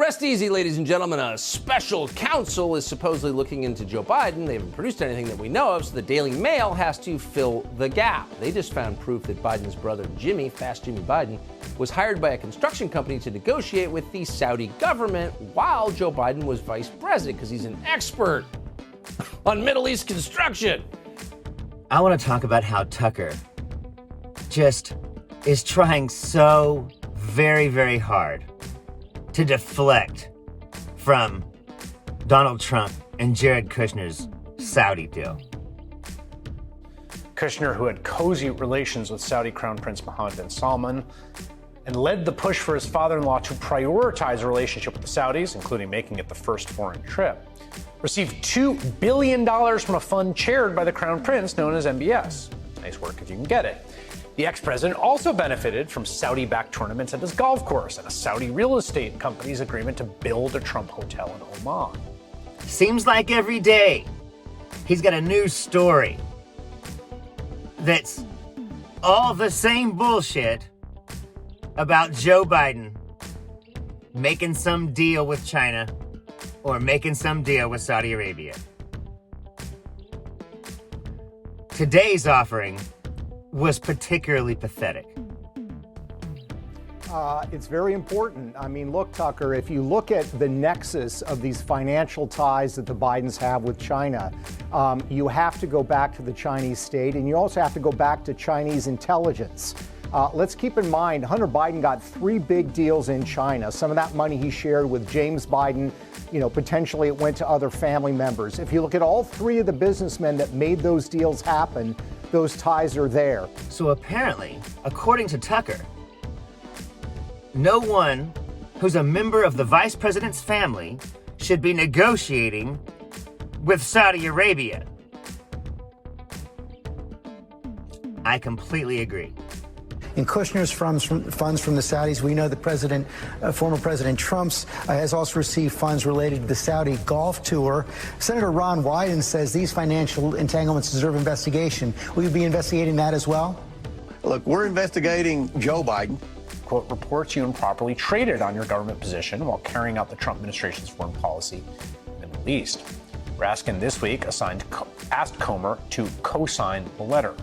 Rest easy, ladies and gentlemen. A special counsel is supposedly looking into Joe Biden. They haven't produced anything that we know of, so the Daily Mail has to fill the gap. They just found proof that Biden's brother Jimmy, Fast Jimmy Biden, was hired by a construction company to negotiate with the Saudi government while Joe Biden was vice president, because he's an expert on Middle East construction. I want to talk about how Tucker just is trying so very, very hard to deflect from Donald Trump and Jerad Kushner's Saudi deal. Kushner, who had cozy relations with Saudi Crown Prince Mohammed bin Salman and led the push for his father-in-law to prioritize a relationship with the Saudis, including making it the first foreign trip, received $2 billion from a fund chaired by the Crown Prince known as MBS. Nice work if you can get it. The ex-president also benefited from Saudi-backed tournaments at his golf course and a Saudi real estate company's agreement to build a Trump hotel in Oman. Seems like every day he's got a new story that's all the same bullshit about Joe Biden making some deal with China or making some deal with Saudi Arabia. Today's offering was particularly pathetic. It's very important. I mean, look, Tucker, if you look at the nexus of these financial ties that the Bidens have with China, you have to go back to the Chinese state, and you also have to go back to Chinese intelligence. Let's keep in mind, Hunter Biden got 3 big deals in China. Some of that money he shared with James Biden. Potentially it went to other family members. If you look at all 3 of the businessmen that made those deals happen, those ties are there. So apparently, according to Tucker, no one who's a member of the vice president's family should be negotiating with Saudi Arabia. I completely agree. In Kushner's funds from the Saudis, we know the former President Trump's has also received funds related to the Saudi golf tour. Senator Ron Wyden says these financial entanglements deserve investigation. Will you be investigating that as well? Look, we're investigating Joe Biden. Quote, reports you improperly traded on your government position while carrying out the Trump administration's foreign policy in the Middle East. Raskin this week asked Comer to co-sign the letter.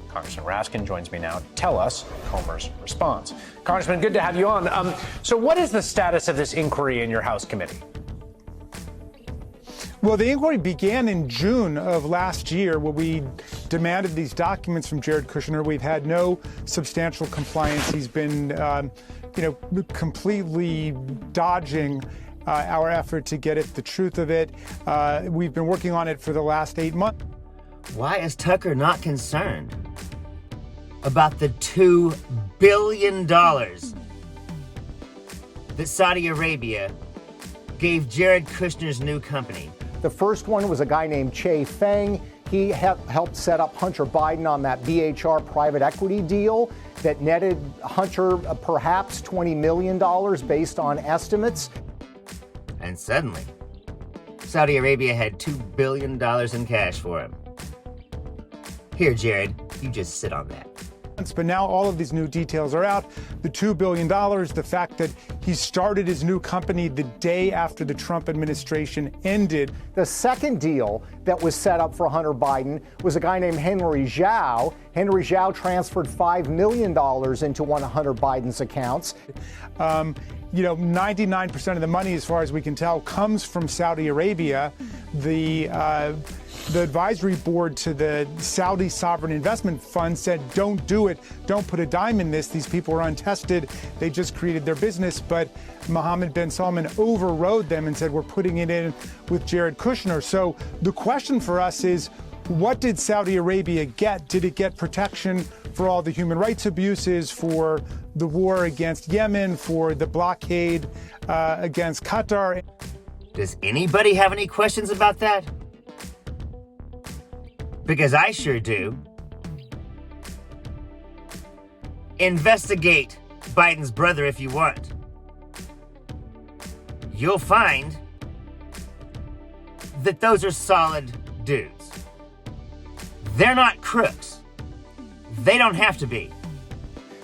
Congressman Raskin joins me now to tell us Comer's response. Congressman, good to have you on. So what is the status of this inquiry in your House committee? Well, the inquiry began in June of last year where we demanded these documents from Jerad Kushner. We've had no substantial compliance. He's been, completely dodging our effort to get at the truth of it. We've been working on it for the last 8 months. Why is Tucker not concerned about the $2 billion that Saudi Arabia gave Jerad Kushner's new company? The first one was a guy named Che Feng. He helped set up Hunter Biden on that BHR private equity deal that netted Hunter perhaps $20 million based on estimates. And suddenly, Saudi Arabia had $2 billion in cash for him. Here, Jerad, you just sit on that. But now all of these new details are out. The $2 billion, the fact that he started his new company the day after the Trump administration ended. The second deal that was set up for Hunter Biden was a guy named Henry Zhao. Henry Zhao transferred $5 million into one of Hunter Biden's accounts. 99% of the money, as far as we can tell, comes from Saudi Arabia. The advisory board to the Saudi Sovereign Investment Fund said, don't do it. Don't put a dime in this. These people are untested. They just created their business. But Mohammed bin Salman overrode them and said, we're putting it in with Jerad Kushner. So the question for us is, what did Saudi Arabia get? Did it get protection for all the human rights abuses, for the war against Yemen, for the blockade against Qatar? Does anybody have any questions about that? Because I sure do. Investigate Biden's brother if you want. You'll find that those are solid dudes. They're not crooks. They don't have to be.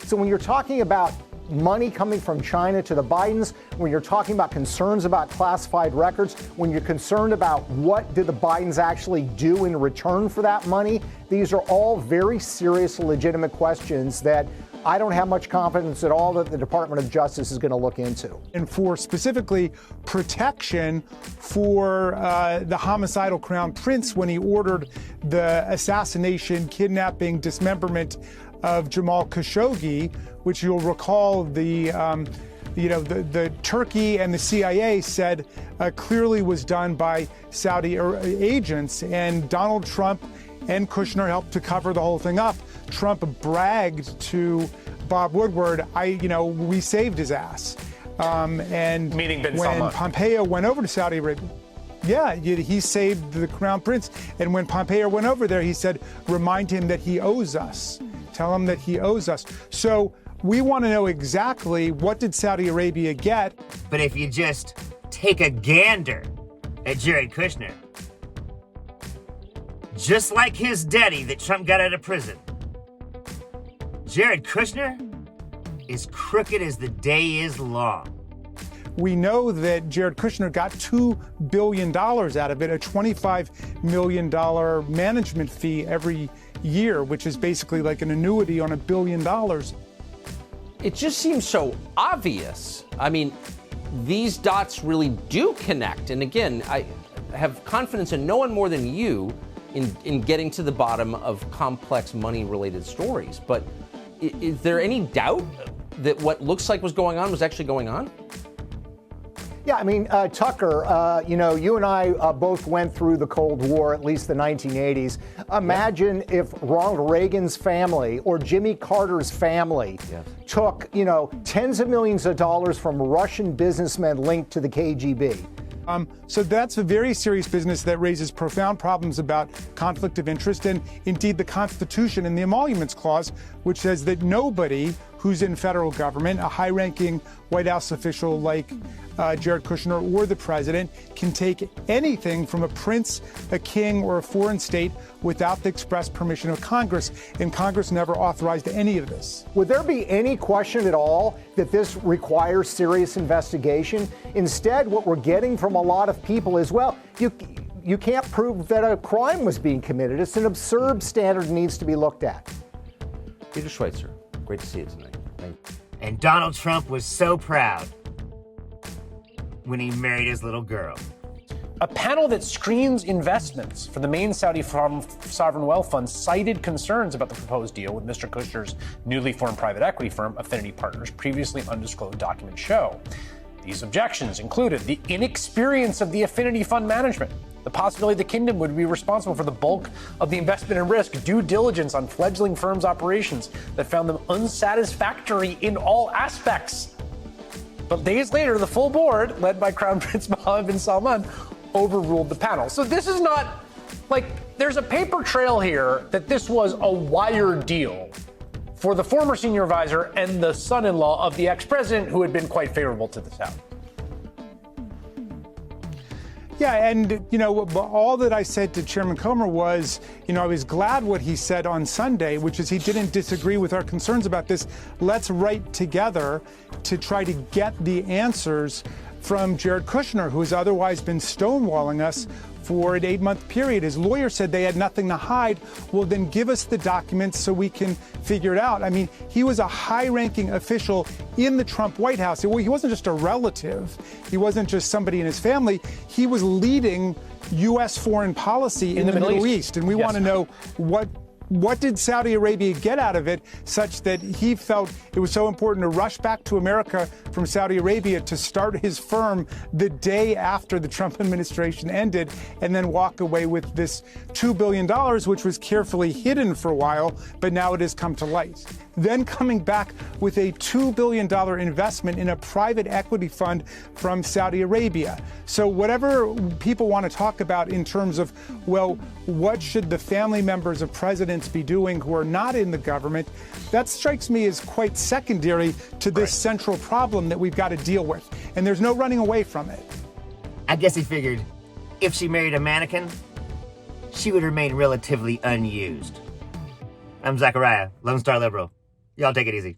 So when you're talking about money coming from China to the Bidens, when you're talking about concerns about classified records, when you're concerned about what did the Bidens actually do in return for that money, these are all very serious, legitimate questions that I don't have much confidence at all that the Department of Justice is going to look into. And for specifically protection for the homicidal crown prince when he ordered the assassination, kidnapping, dismemberment of Jamal Khashoggi, which you'll recall the Turkey and the CIA said clearly was done by Saudi agents, and Donald Trump and Kushner helped to cover the whole thing up. Trump bragged to Bob Woodward, we saved his ass. And meaning Ben when Salman. Pompeo went over to Saudi Arabia, he saved the crown prince. And when Pompeo went over there, he said, remind him that he owes us. Tell him that he owes us. So we want to know exactly what did Saudi Arabia get. But if you just take a gander at Jared Kushner, just like his daddy that Trump got out of prison, Jared Kushner is crooked as the day is long. We know that Jared Kushner got $2 billion out of it, a $25 million management fee every year, which is basically like an annuity on $1 billion. It just seems so obvious. I mean, these dots really do connect. And again, I have confidence in no one more than you in getting to the bottom of complex money-related stories. But is there any doubt that what looks like was going on was actually going on? Yeah, I mean, Tucker, you and I both went through the Cold War, at least the 1980s. Imagine if Ronald Reagan's family or Jimmy Carter's family took, tens of millions of dollars from Russian businessmen linked to the KGB. So that's a very serious business that raises profound problems about conflict of interest, and indeed the Constitution and the Emoluments Clause, which says that nobody who's in federal government, a high-ranking White House official like Jared Kushner or the president, can take anything from a prince, a king, or a foreign state without the express permission of Congress, and Congress never authorized any of this. Would there be any question at all that this requires serious investigation? Instead, what we're getting from a lot of people is, well, you can't prove that a crime was being committed. It's an absurd standard that needs to be looked at. Peter Schweitzer, great to see you tonight. Thank you. And Donald Trump was so proud when he married his little girl. A panel that screens investments for the main Saudi sovereign wealth fund cited concerns about the proposed deal with Mr. Kushner's newly formed private equity firm, Affinity Partners, previously undisclosed documents show. These objections included the inexperience of the Affinity Fund management, the possibility the kingdom would be responsible for the bulk of the investment and risk, due diligence on fledgling firms' operations that found them unsatisfactory in all aspects. But days later, the full board, led by Crown Prince Mohammed bin Salman, overruled the panel. So this is not there's a paper trail here that this was a wire deal for the former senior advisor and the son-in-law of the ex-president, who had been quite favorable to the South. Yeah, and, all that I said to Chairman Comer was, I was glad what he said on Sunday, which is he didn't disagree with our concerns about this. Let's write together to try to get the answers from Jared Kushner, who has otherwise been stonewalling us for an 8-month period. His lawyer said they had nothing to hide. Well, then give us the documents so we can figure it out. I mean, he was a high-ranking official in the Trump White House. He wasn't just a relative. He wasn't just somebody in his family. He was leading U.S. foreign policy in the Middle East. And we want to know what did Saudi Arabia get out of it such that he felt it was so important to rush back to America from Saudi Arabia to start his firm the day after the Trump administration ended and then walk away with this $2 billion, which was carefully hidden for a while, but now it has come to light. Then coming back with a $2 billion investment in a private equity fund from Saudi Arabia. So whatever people want to talk about in terms of, what should the family members of presidents be doing who are not in the government, that strikes me as quite secondary to this central problem that we've got to deal with. And there's no running away from it. I guess he figured if she married a mannequin, she would remain relatively unused. I'm Zachariah, Lone Star Liberal. Y'all take it easy.